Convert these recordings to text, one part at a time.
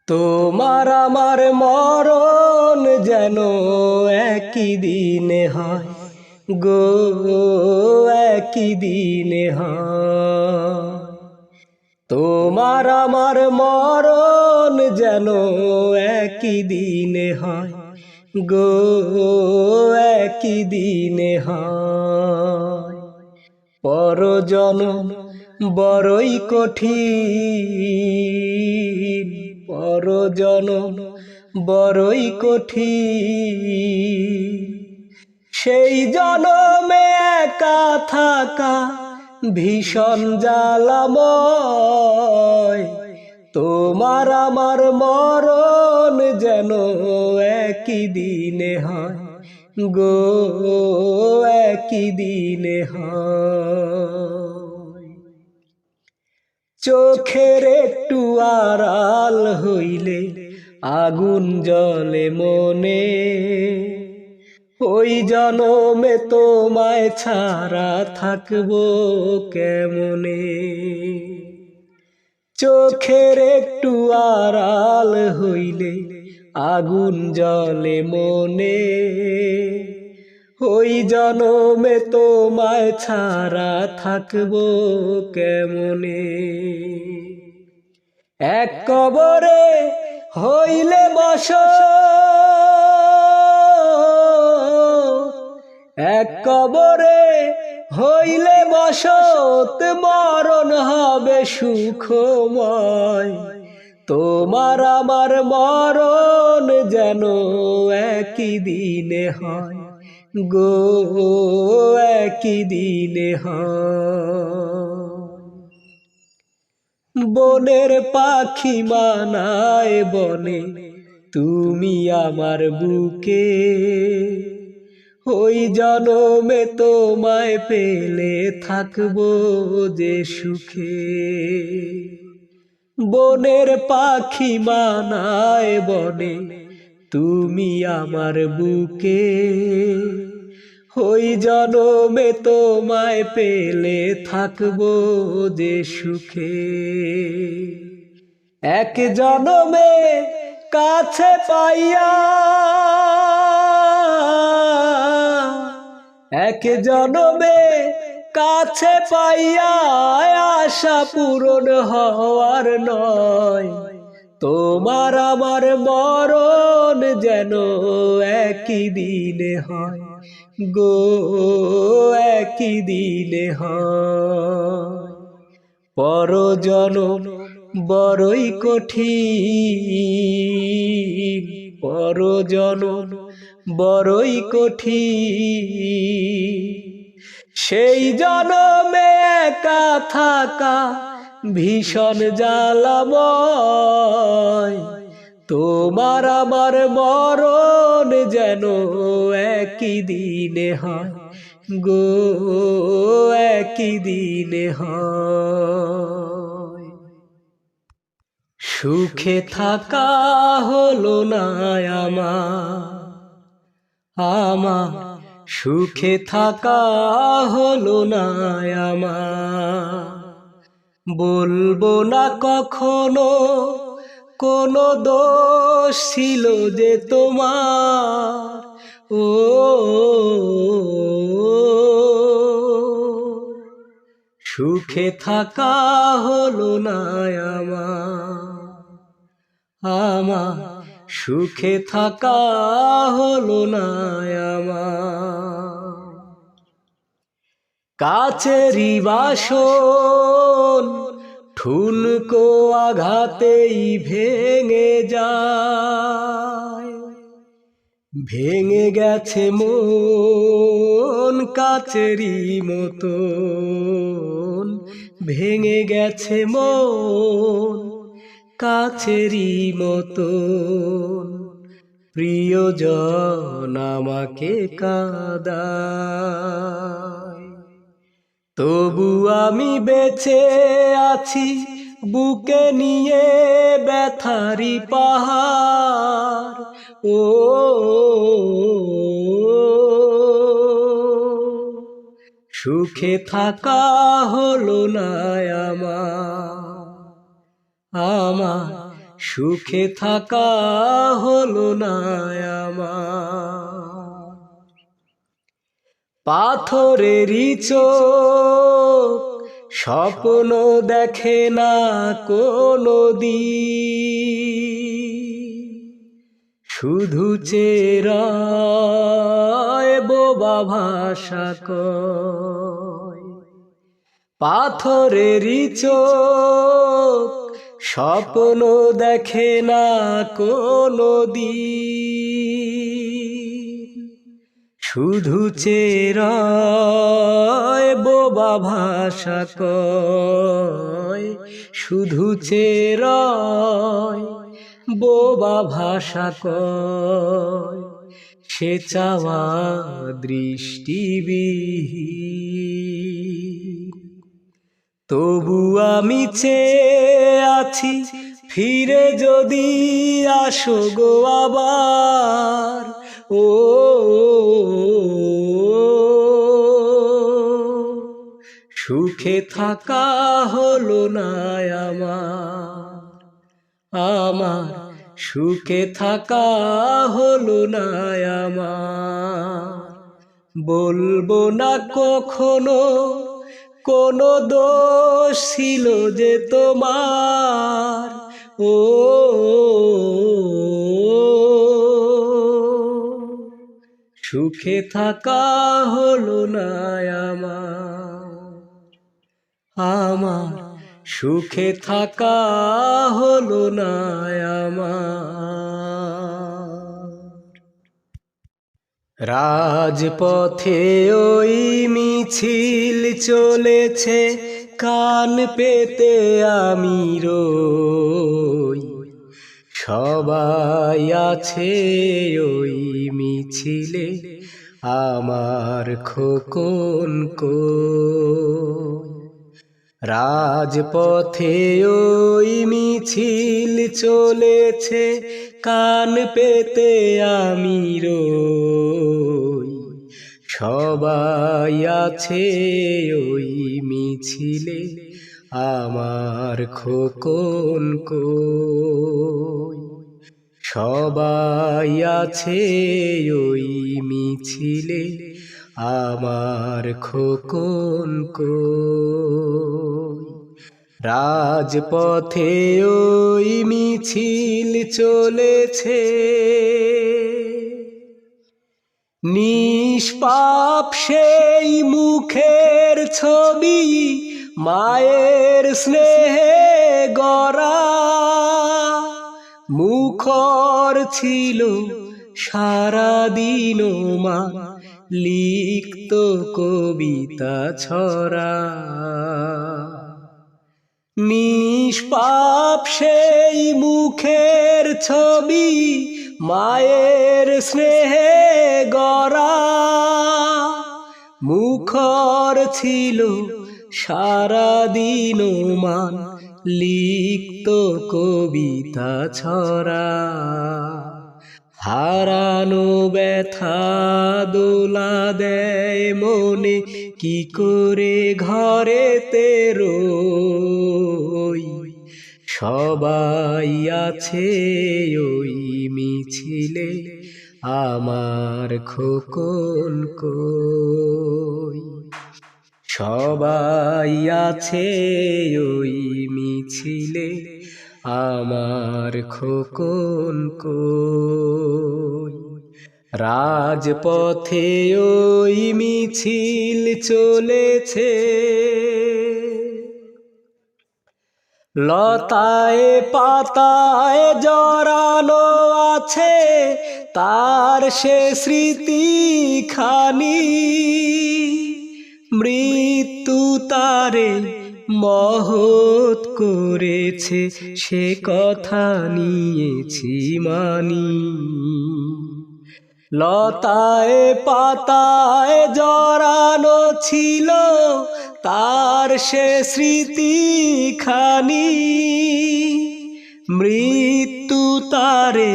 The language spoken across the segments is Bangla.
তোমার আমার মরণ যেন একই দিনে হয় গো, একই দিনে হয়। তোমার আমার মরণ যেন একই দিনে হয় গো, একই দিনে হয়। পরজনম বড়ই কঠিন, পরজনম বড়ই কঠিন। সেই জনমে একা থাকা ভীষণ জ্বালাময়। তোমার আমার মরণ যেন একই দিনে হয় গো, একই দিনে হয়। চোখের একটু আড়াল হইলে আগুন জ্বলে মনে, ওই জনমে তোমায় ছাড়া থাকবো কেমনে। চোখের একটু আড়াল হইলে আগুন জ্বলে মনে, ওই জনমে তোমায় ছাড়া থাকবো কেমনে। এক কবরে হইলে বসত, এক কবরে হইলে বসত, মরণ হবে সুখময়। তোমার আমার মরণ যেন একই দিনে হয় গো, একই দিনে হয়। বনের পাখি মানায় বনে তুমি আমার বুকে, ওই জনমে তোমায় পেলে থাকবো যে সুখে। বনের পাখি মানায় বনে তুমি আমার বুকে, ওই জনমে তোমায় পেলে থাকবো যে সুখে। এক জনমে কাছে পাইয়া, এক জনমে কাছে পাইয়া আশা পূরণ হওয়ার নয়। তোমার আমার মরণ যেন একই দিনে হয় গো, একই দিনে হয়। পরজনম বড়ই কঠিন, পরজনম বড়ই কঠিন। সেই জনমে একা থাকা ভীষণ জ্বালাময়। তোমার আমার মরণ যেন একই দিনে হয় গো, একই দিনে হয়। সুখে থাকা হলো না আমার, সুখে থাকা হলো না আমার। বলবো না কখনো কোনো দোষ ছিল যে তোমার, ও সুখে থাকা হলো না আমার, সুখে থাকা হলো না আমার। কাচেরি বাসন ঠুনকো আঘাতেই ভেঙে যায়, ভেঙে গেছে মন কাচেরি মতন, ভেঙে গেছে মন কাচেরি মতন। প্রিয়জন আমাকে কাঁদায়, তবু আমি বেঁচে আছি বুকে নিয়ে ব্যথারি পাহাড়। ও সুখে থাকা হলো না আমার, সুখে থাকা হলো না আমার। পাথরেরই চোখ স্বপ্ন দেখে না কোনো দিন, শুধু চেরায় বোবা ভাষা কয়। পাথরেরই চোখ স্বপ্ন দেখে না কোনো দিন, শুধু চেরায় বোবা ভাষা কয়। শুধু চেরায় বোবা ভাষা কয়, সে চাওয়া দৃষ্টিবিহীন। তবু আমি চেয়ে আছি ফিরে যদি আসো গো আবার। ও সুখে থাকা হলো না আমার, আমার সুখে থাকা হলো না আমার। বলবো না কখনো কোনো দোষ ছিল যে তোমার। ও সুখে থাকা হলো না আমার, আমার সুখে থাকা হলো না আমার। রাজপথে ওই মিছিল চলেছে, কান পেতে আমি রই। সবাই আছে ওই মিছিলে, আমার খোকন কই। রাজপথে ওই মিছিল চলেছে, কান পেতে আমি রই। সবাই আছে ওই মিছিলে, আমার খোকন কই। সবাই আছে ওই মিছিলে, আমার খোকন কই। রাজপথে ওই মিছিল চলেছে, নিষ্পাপ সেই মুখের ছবি মায়ের স্নেহে গড়া। মুখর ছিল সারাদিন মা, লিখত কবিতা ছড়া। নিষ্পাপ সেই মুখের ছবি মায়ের স্নেহে গড়া। মুখর ছিল সারাদিন মান, লিখত কবিতা ছড়া। হারানো ব্যথা দোলা দেয় মনে, কি করে ঘরেতে রই। সবাই আছে ওই মিছিলে, আমার খোকন কই। সবাই আছে ওই মিছিলে, আমার খোকন কই। রাজপথে ওই মিছিল চলেছে, লতায় পাতায় জড়ানো আছে তার সে স্মৃতিখানি। মৃত্যু তারে মহৎ করেছে, সে কথা নিয়েছি মানি। লতায় পাতায় জড়ানো ছিল তার সে স্মৃতিখানি। মৃত্যু তারে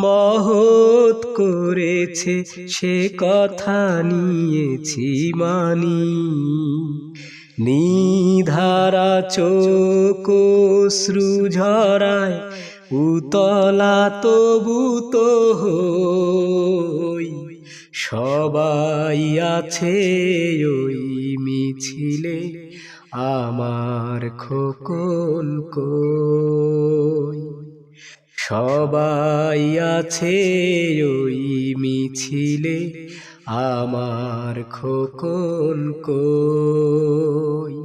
মহৎ করেছে, সে কথা নিয়েছি মানি। নিধারা চোখ অশ্রু ঝরায় উতলা তবু তো হই, সবাই আছে ওই মিছিলে, আমার খোকন কই। সবাই আছে ওই মিছিলে, আমার খোকন কই।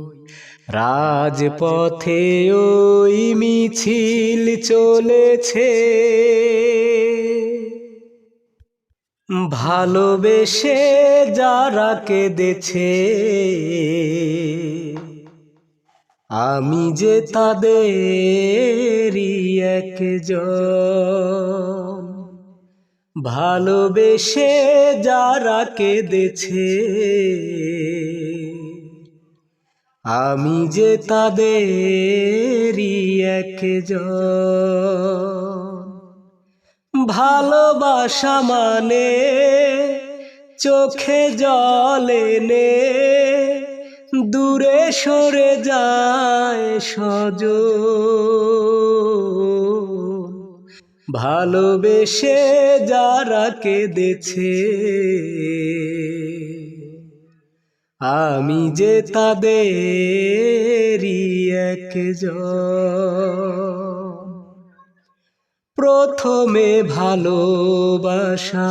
রাজপথে ওই মিছিল চলেছে, ভালোবেসে যারা কেঁদেছে, আমি যে তাদেরই একজন। ভালোবেসে যারা কেঁদেছে, আমি যে তাদেরই একজন। ভালোবাসা মানে চোখে জল এনে দূরে সরে যায় স্বজন। ভালোবেসে যারা কেঁদেছে, আমি যে তাদেরই একজন। প্রথমে ভালোবাসা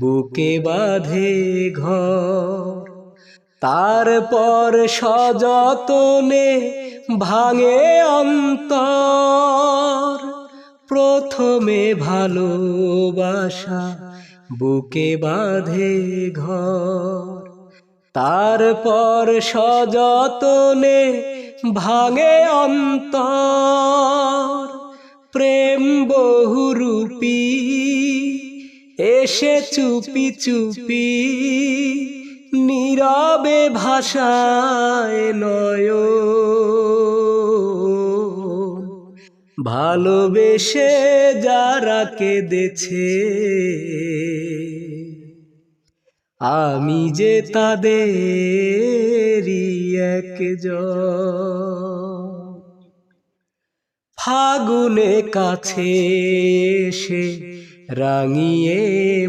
বুকে বাঁধে ঘর, তারপর সযতনে ভাঙে অন্তর। প্রথমে ভালোবাসা বুকে বাঁধে ঘর, তারপর সযতনে ভাঙে অন্তর। প্রেম বহুরূপী এসে চুপি চুপি, নীরবে ভাষায় নয়ন। ভালোবেসে যারা কেঁদেছে, আমি যে তাদেরই একজন। ফাগুনে কাছে এসে রাঙিয়ে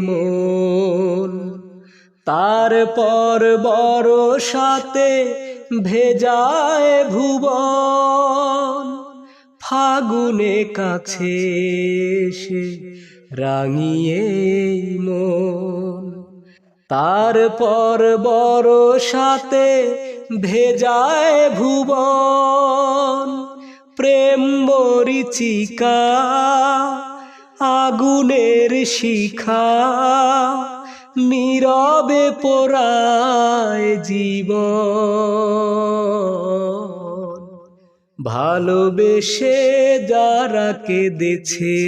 মন, তারপর বর্ষাতে ভেজায় ভুবন। ফাগুনে কাছে এসে রাঙিয়ে মন, তারপর বর্ষাতে ভেজায় ভুবন। প্রেম মরীচিকা আগুনের শিখা, নীরবে পোড়ায় জীবন। ভালোবেসে যারা কেঁদেছে,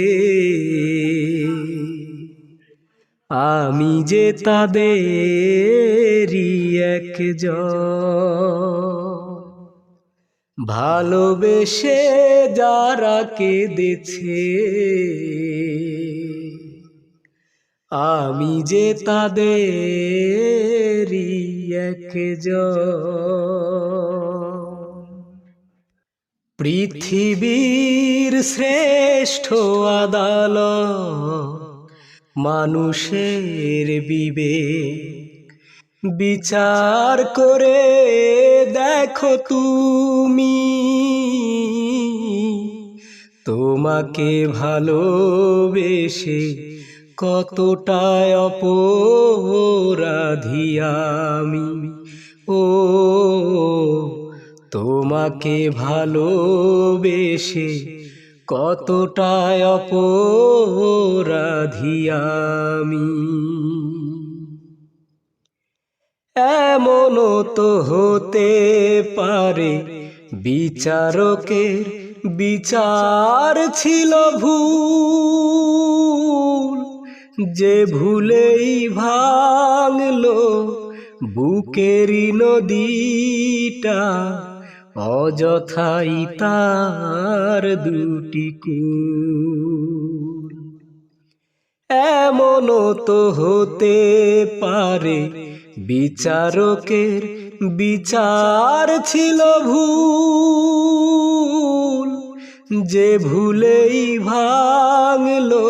আমি যে তাদেরই একজন। ভালোবেসে যারা কেঁদেছে, আমি যে তাদেরই একজন। পৃথিবীর শ্রেষ্ঠ আদালত মানুষের বিবেক, বিচার করে দেখো তুমি, তোমাকে ভালোবেসে কতটা অপরাধী আমি। ও তোমাকে ভালোবেসে কতটা অপরাধী আমি। এমনও তো হতে পারে বিচারকের বিচার ছিল ভুল, যে ভুলেই ভাঙলো বুকেরই নদীটা, অযথাই তার দুটি কূল। এমনও তো হতে পারে বিচারকের বিচার ছিল ভুল, যে ভুলেই ভাঙলো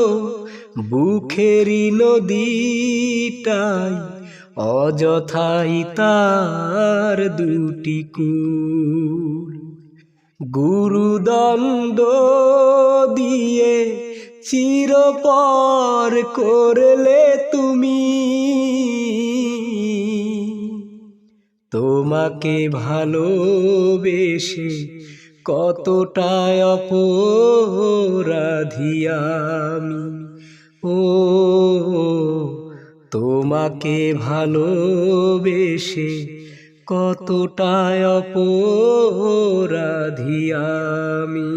বুকেরি নদীটাই, অযথাই তার দুটি কূল। গুরুদণ্ড দিয়ে চিরপর করলে তুমি, তোমাকে ভালোবেসে কতটা অপরাধী আমি। ও তোমাকে ভালোবেসে কতটা অপরাধী আমি।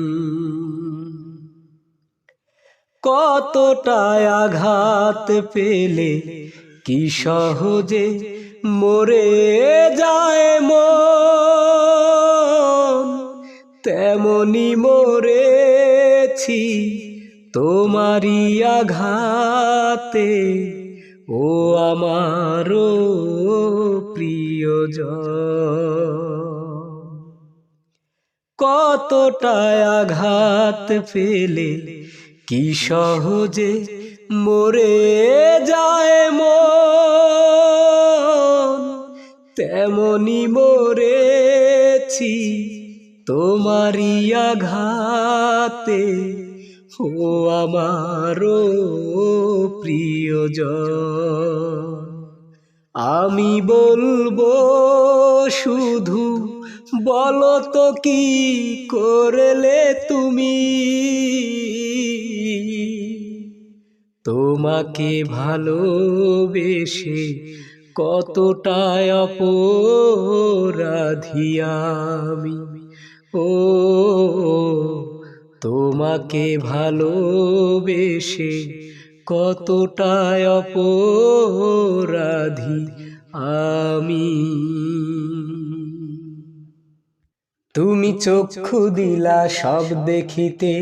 কতটা আঘাত পেলে কি সহজে মরে যায় মন, তেমনি মরেছি তোমারই আঘাতে, ও আমারও প্রিয়জন। কতটা আঘাত পেলে কি সহজে মরে যায় মন, তেমনি মরেছি তোমারই আঘাতে, ও আমারও প্রিয়জন। আমি বলবো শুধু, বলো তো কি করলে তুমি, তোমাকে ভালোবেসে কতটা অপরাধী আমি। ও তোমাকে ভালোবেসে কতটা অপরাধী আমি। তুমি চক্ষু দিলা সব দেখিতে,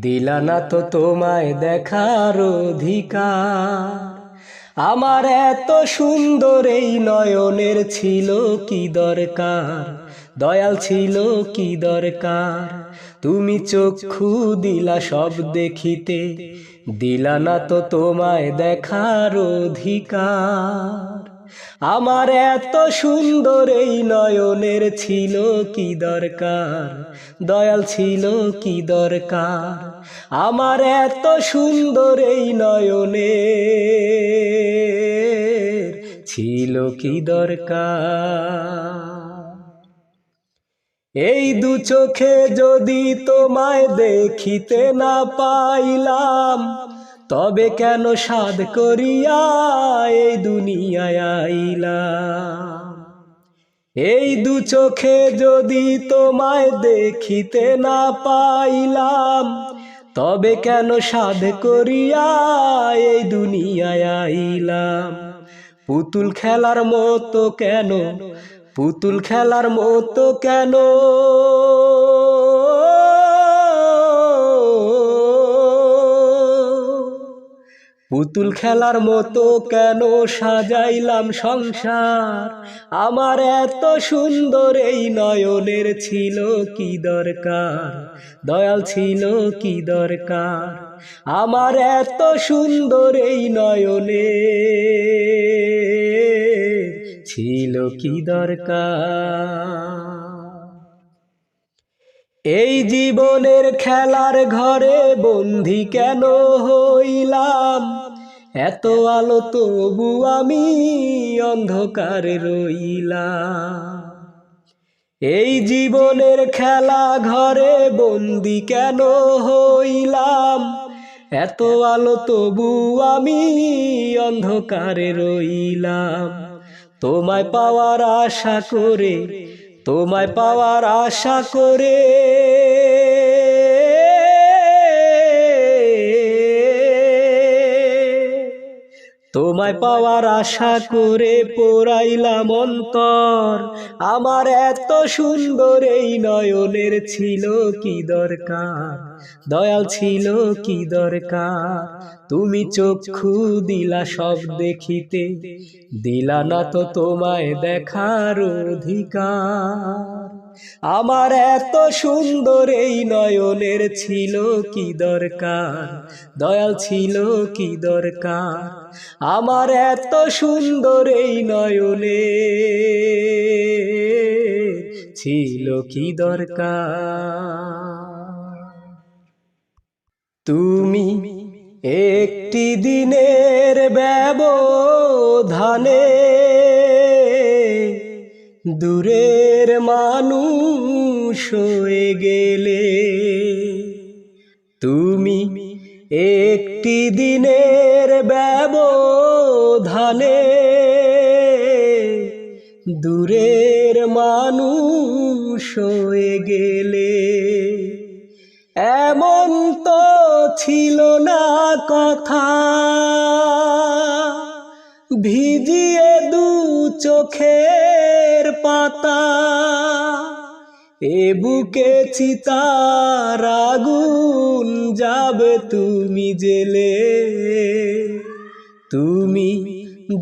দিলা না তো তোমায় দেখার অধিকার। আমার এত সুন্দর এই নয়নের ছিল কি দরকার, দয়াল ছিল কি দরকার। তুমি চক্ষু দিলা সব দেখিতে, দিলা না তো তোমায় দেখার অধিকার। আমার এত সুন্দর এই নয়নের ছিল কি দরকার, দয়াল ছিল কি দরকার। আমার এত সুন্দর এই নয়নের ছিল কি দরকার। এই দু চোখে যদি তোমায় দেখিতে না পাইলাম, তবে কেন সাধ করিয়া এই দুনিয়ায় আইলাম। এই দু চোখে যদি তোমায় দেখিতে না পাইলাম, তবে কেন সাধ করিয়া এই দুনিয়ায় আইলাম। পুতুল খেলার মতো কেন, পুতুল খেলার মতো কেন, পুতুল খেলার মতো কেন সাজাইলাম সংসার। আমার এত সুন্দর এই নয়নের ছিল কি দরকার, দয়াল ছিল কি দরকার। আমার এত সুন্দর এই নয়নের ছিল কি দরকার। এই জীবনের খেলার ঘরে বন্দী কেন হইলাম, এত আলো তবু আমি অন্ধকারে রইলাম। এই জীবনের খেলা ঘরে বন্দী কেন হইলাম, এত আলো তবু আমি অন্ধকারে রইলাম। তোমায় পাওয়ার আশা করে, তোমায় পাওয়ার আশা করে, তোমায় পাওয়ার আশা করে পোড়াইলাম অন্তর। আমার এত সুন্দর এই নয়নের ছিল কি দরকার, দয়াল ছিল কি দরকার। তুমি চক্ষু দিলা সব দেখিতে, দিলা না তো তোমায় দেখার অধিকার। আমার এত সুন্দর এই নয়নের ছিল কি দরকার, দয়াল ছিল কি দরকার, আমার এত সুন্দর এই নয়নে ছিল কি দরকার। তুমি একটি দিনের ব্যবধানে দূরের মানুষ হয়ে গেলে, তুমি একটি দিনের ব্যবধানে দূরের মানুষ হয়ে গেলে। এমন তো ছিল না কথা, ভিজিয়ে দু চোখের পাতা, এ বুকে চিতার আগুন যাবে তুমি জেলে। তুমি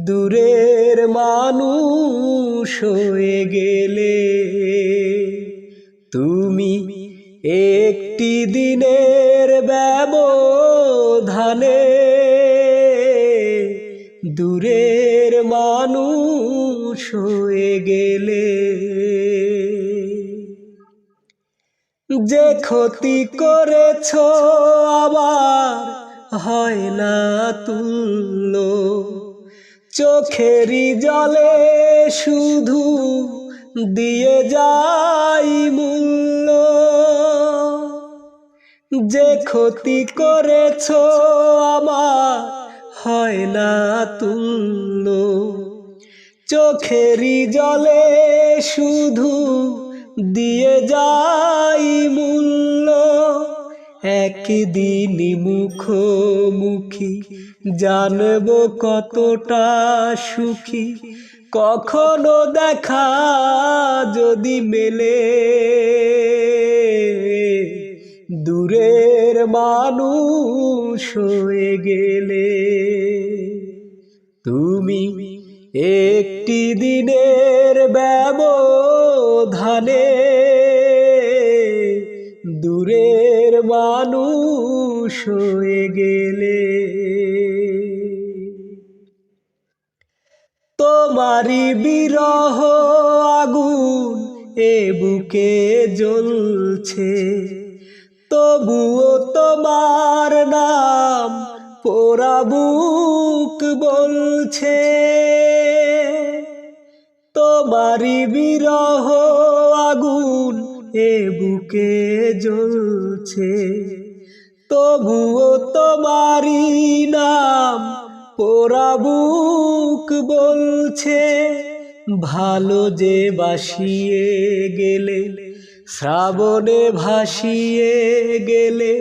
দূরের মানুষ হয়ে গেলে, তুমি একটি দিনের ব্যবধানে দূরের মানুষ হয়ে গেলে। যে ক্ষতি করেছ আবার হয় না তুল্য, চোখেরই জলে শুধু দিয়ে যাই মূল্য। যে ক্ষতি করেছ আমার হয় না তুল্য, চোখেরই জলে শুধু দিয়ে যাই মূল্য। একদিন মুখোমুখি জানব কতটা সুখী, কখনো দেখা যদি মেলে দূরের মানুষ হয়ে গেলে। তুমি একটি দিনের ব্যবধানে দূরের মানুষ হয়ে গেলে। তোমারি বিরহ আগুন এ বুকে জ্বলছে, তবুও তোমার নাম পোড়া বুক বলছে। তোমারি বিরহ আগুন এ বুকে জ্বলছে, তবুও তোমারি নাম পোড়া বুক বলছে। ভালো যে বাসিয়ে গেলে, শ্রাবণে ভাসিয়ে গেলে,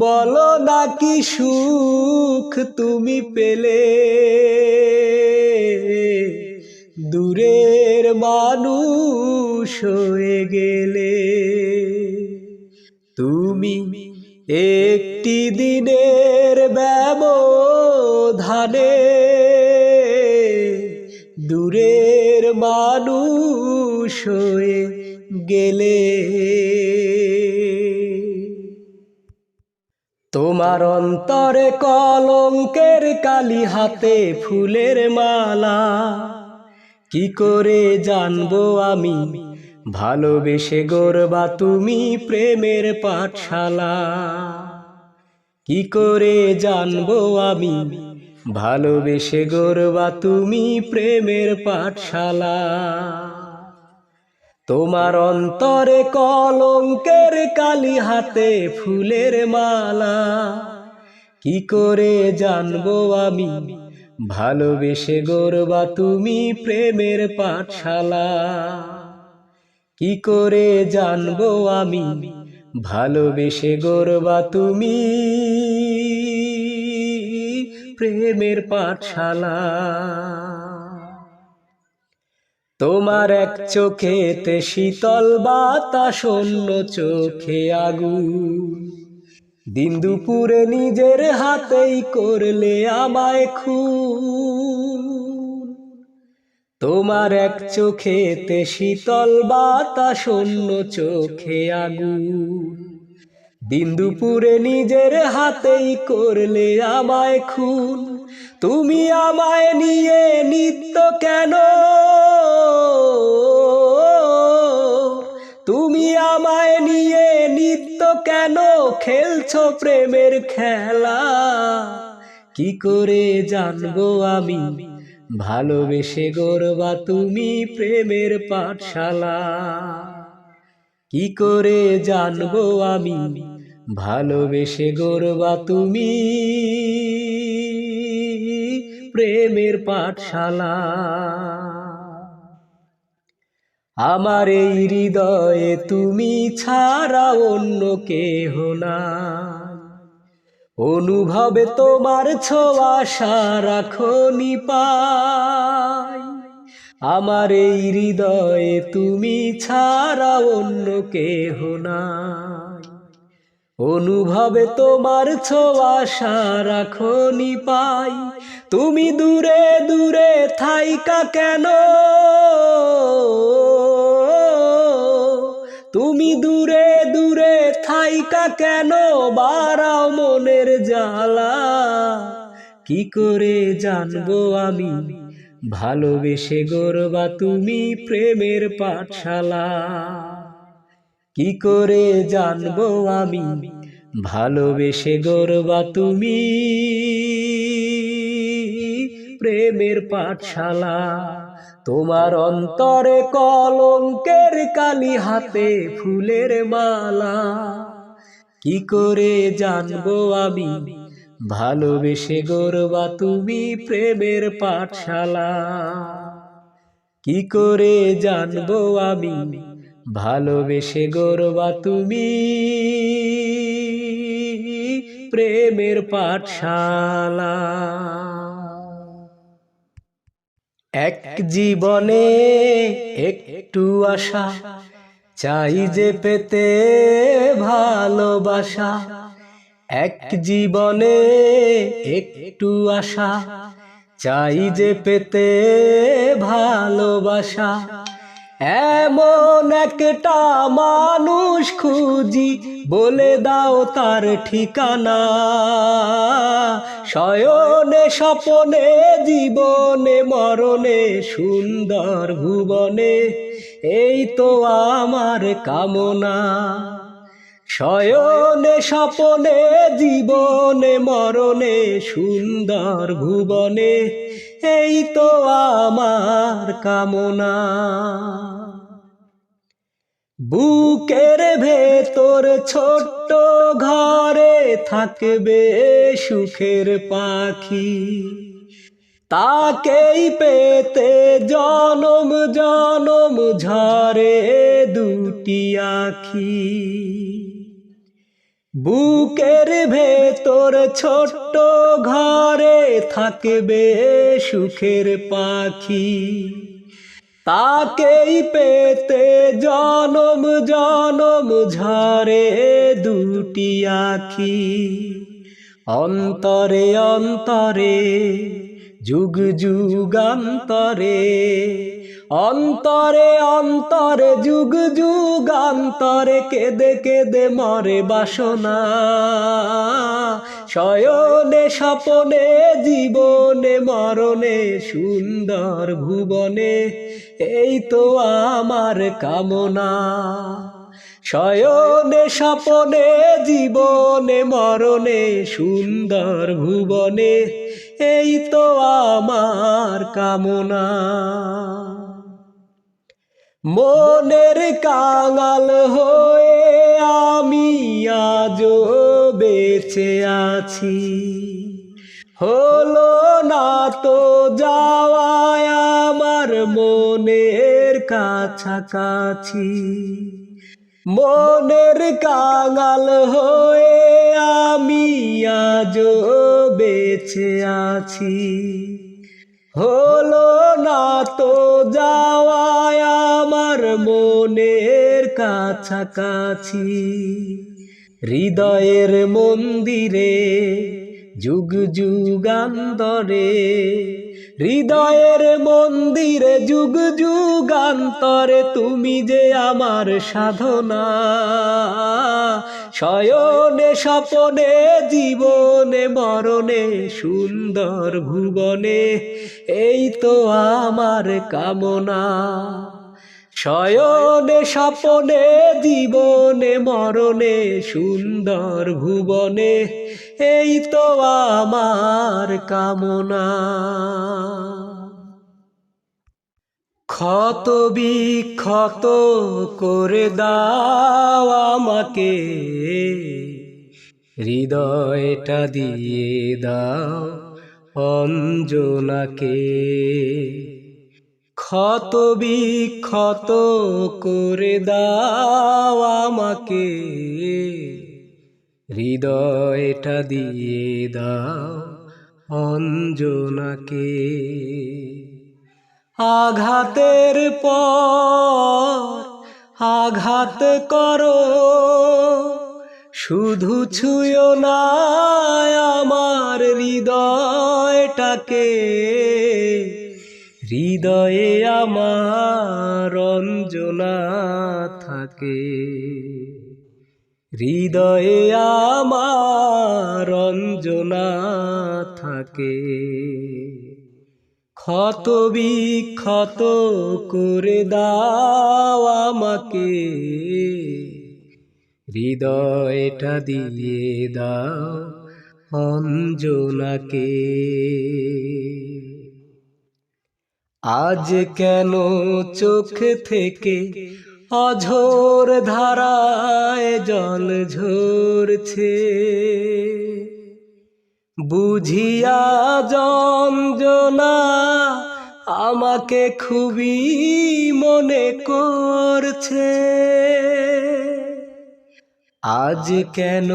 বলো নাকি সুখ তুমি পেলে দূরের মানুষ হয়ে গেলে। তুমি একটি দিনের ব্যবধানে দূরের মানুষ হয়ে গেলে। তোমার অন্তরে কলঙ্কের কালি, হাতে ফুলের মালা, কি করে জানবো আমি ভালোবেসে গড়বা তুমি প্রেমের পাঠশালা। কি করে জানবো আমি ভালোবেসে গড়বা তুমি প্রেমের পাঠশালা। তোমার অন্তরে কলঙ্কের কালি, হাতে ফুলের মালা, কি করে জানবো আমি ভালোবেসে গড়বা তুমি প্রেমের পাঠশালা। কি করে জানবো আমি ভালোবেসে গড়বা তুমি প্রেমের পাঠশালা। তোমার এক চোখেতে শীতল বাতাস, অন্য চোখে আগুন, দিন দুপুরে নিজের হাতেই করলে আমায় খুন। তোমার এক চোখেতে শীতল বাতাস, অন্য চোখে আগুন। দিন দুপুরে নিজের হাতেই করলে আমায় খুন। তুমি আমায় নিয়ে নিত্য কেন, তুমি আমায় নিয়ে নিত্য কেন খেলছো প্রেমের খেলা? কি করে জানবো আমি ভালোবেসে গড়বা তুমি প্রেমের পাঠশালা? কি করে জানবো আমি ভালোবেসে গড়বা তুমি প্রেমের পাঠশালা? আমার এই হৃদয়ে তুমি ছাড়া অন্য কেহ নাই। অনুভবে তোমার ছোঁয়া সারাক্ষণই পাই। আমার এই হৃদয়ে তুমি ছাড়া অন্য কেহ নাই। অনুভবে তোমার ছোঁয়া সারাক্ষণই পাই। তুমি দূরে দূরে থাইকা কেন, তুমি দূরে দূরে থাইকা কেন বাড়াও মনের জ্বালা? কি করে জানবো আমি ভালোবেসে গড়বা তুমি প্রেমের পাঠশালা? কি করে জানবো আমি ভালোবেসে গড়বা তুমি প্রেমের পাঠশালা? তোমার অন্তরে কলঙ্কের কালি, হাতে ফুলের মালা। কি করে জানবো আমি ভালোবেসে গড়বা তুমি প্রেমের পাঠশালা? কি করে জানবো আমি ভালোবেসে গড়বা তুমি প্রেমের পাঠশালা? এক জীবনে একটু আশা চাই যে পেতে ভালোবাসা। এক জীবনে একটু আশা চাই যে পেতে ভালোবাসা। এমন একটা মানুষ খুঁজি, বলে দাও তার ঠিকানা। শয়নে স্বপনে জীবনে মরণে সুন্দর ভুবনে, এই তো আমার কামনা। শয়নে স্বপনে জীবনে মরণে সুন্দর ভুবনে, এই তো আমার কামনা। বুকের ভেতর ছোট্ট ঘরে থাকবে সুখের পাখি, তাকেই পেতে জনম জনম ঝরে দুটি আখি। বুকের ভেতর ছোট্ট ঘরে থাকবে সুখের পাখি, তাকেই পেতে জনম জনম ঝরে দুটি আখি। অন্তরে অন্তরে যুগ যুগান্তরে, অন্তরে অন্তরে যুগ যুগান্তরে কেঁদে কেঁদে মরে বাসনা। শয়নে স্বপনে জীবনে মরণে সুন্দর ভুবনে, এই তো আমার কামনা। শয়নে স্বপনে জীবনে মরণে সুন্দর ভুবনে, এই তো আমার কামনা। মনের কাঙাল হয়ে আমি আজও বেঁচে আছি, হলো না তো যাওয়ায় আমার মনের কাছাকাছি। মনের কাঙাল হয়ে আমি আজও বেঁচে আছি, হলো না তো যাওয়ায় আমার মনের কাছাকাছি। হৃদয়ের মন্দিরে যুগ যুগান্তরে, হৃদয়ের মন্দিরে যুগ যুগান্তরে তুমি যে আমার সাধনা। শয়নে স্বপনে জীবনে মরণে সুন্দর ভুবনে এই তো আমার কামনা। শয়নে স্বপনে জীবনে মরণে সুন্দর ভুবনে এই তো আমার কামনা। ক্ষত বিক্ষত করে দাও আমাকে, হৃদয়টা দিয়ে দাও অঞ্জনাকে। ক্ষত বিক্ষত করে দাও আমাকে, হৃদয়টা দিয়ে দাও অঞ্জনাকে। আঘাতের পর আঘাত করো, শুধু ছুঁয়ো না আমার হৃদয়টাকে। হৃদয়ে আমার অঞ্জনা থাকে, হৃদয়ে আমার অঞ্জনা থাকে। ক্ষত বিক্ষত করে দাও আমাকে, হৃদয়টা দিয়ে দাও অঞ্জনাকে। আজ কেন চোখ থেকে অঝোর ধারায় জল ঝরছে, বুঝিয়া যন্ত্রণা আমাকে খুবই মনে করছে। আজ কেন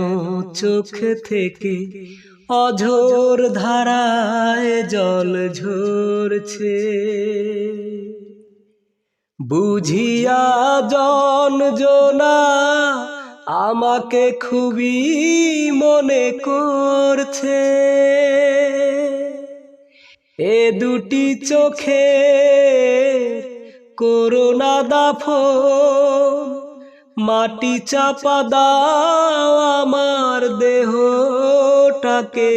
চোখ থেকে অঝোর ধারায় জল ঝরছে, বুঝিয়া যন্ত্রণা আমাকে খুবই মনে করছে। এ দুটি চোখে করোনা দাফন, মাটি চাপা দাও আমার দেহটাকে।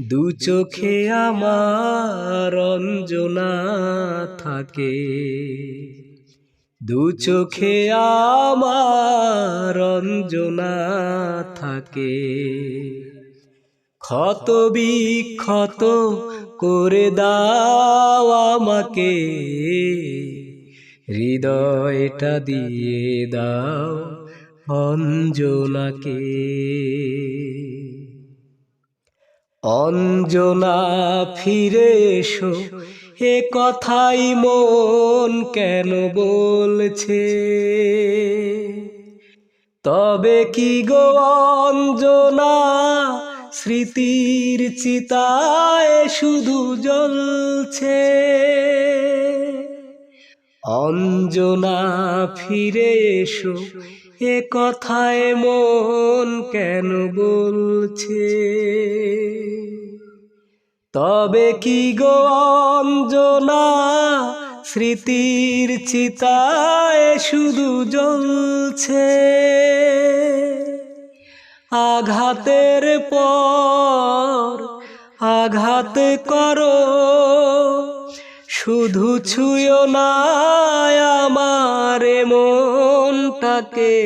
দু চোখে আমার অঞ্জনা থাকে, দু চোখে আমার অঞ্জনা থাকে। ক্ষত বিক্ষত করে দাও আমাকে, হৃদয়টা দিয়ে দাও অঞ্জনাকে। অঞ্জনা ফিরে এসো, এ কথাই মন কেন বলছে। তবে কি গো অঞ্জনা, স্মৃতির চিতায় শুধু জ্বলছে। অঞ্জনা ফিরে এসো, এ কথায় মন কেন বলছে। তবে কি গো অঞ্জনা, স্মৃতির চিতায় শুধু জ্বলছে। আঘাতের পর আঘাত করো, শুধু ছুঁয়ো না আমার মনটাকে।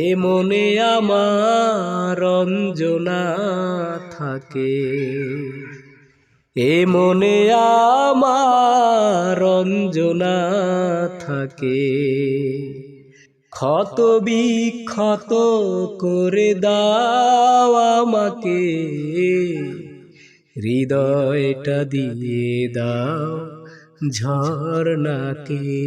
এ মনে আমার অঞ্জনা থাকে, এ মনে আমার অঞ্জনা থাকে। ক্ষত বিক্ষত করে দাও আমাকে, হৃদয়টা দিয়ে দাও ঝরনাকে।